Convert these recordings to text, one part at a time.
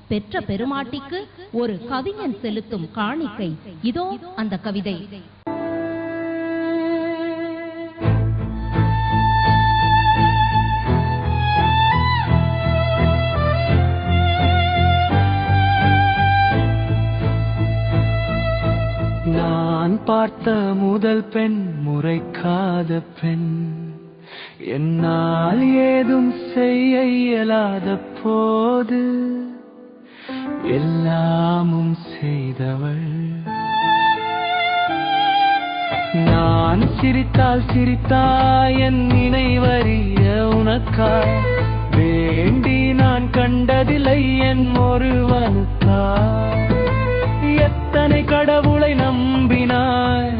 பெற்ற பெருமாட்டிக்கு ஒரு கவிஞன் செலுத்தும் காணிக்கை. இதோ அந்த கவிதை. நான் பார்த்த முதல் பெண் முறைக்காத பெண், என்னால் ஏதும் செய்ய இயலாத போது எல்லாமும் செய்தவள். நான் சிரித்தால் சிரித்தாய் என் நினைவறிய உனக்காய், வேண்டி நான் கண்டதில்லை என் ஒருவனுக்காய். எத்தனை கடவுளை நம்பினாய்,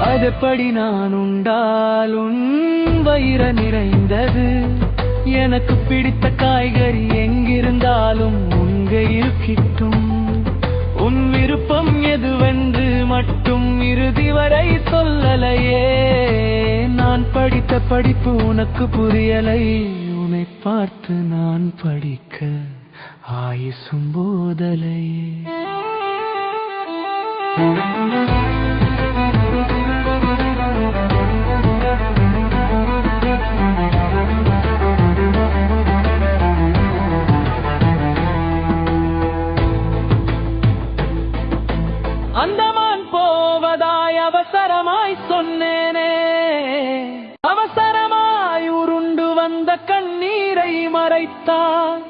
அதுபடி நான் உண்டால் உன் வயிறு நிறைந்தது. எனக்கு பிடித்த காய்கறி எங்கிருந்தாலும் உன் கையில் கிட்டும். உன் விருப்பம் எதுவென்று மட்டும் இறுதி வரை சொல்லலையே. நான் படித்த படிப்பு உனக்கு புரியலை, உன்னை பார்த்து நான் படிக்க ஆயுசும் போதலையே. அந்தமான் போவதாய் அவசரமாய் சொன்னேனே, அவசரமாய் உருண்டு வந்த கண்ணீரை மறைத்தாய்.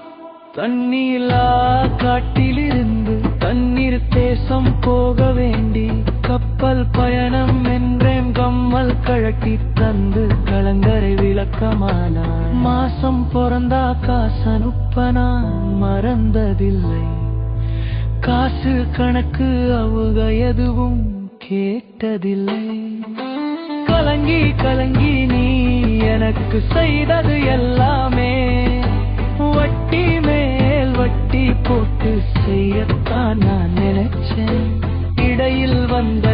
தண்ணீலா காட்டிலிருந்து தண்ணீர் தேசம் போக வேண்டி கப்பல் பயணம் என்றேன். கம்மல் கழட்டி தந்து கலங்கரை விளக்கமானாய். மாசம் பிறந்தா காசனுப்ப நான் மறந்ததில்லை. காசு கணக்கு அவங்க எதுவும் கேட்டதில்லை. கலங்கி கலங்கி நீ எனக்கு செய்தது எல்லாமே வட்டி மேல் வட்டி போட்டு செய்யத்தான் நான் நினைச்சேன். இடையில் வந்த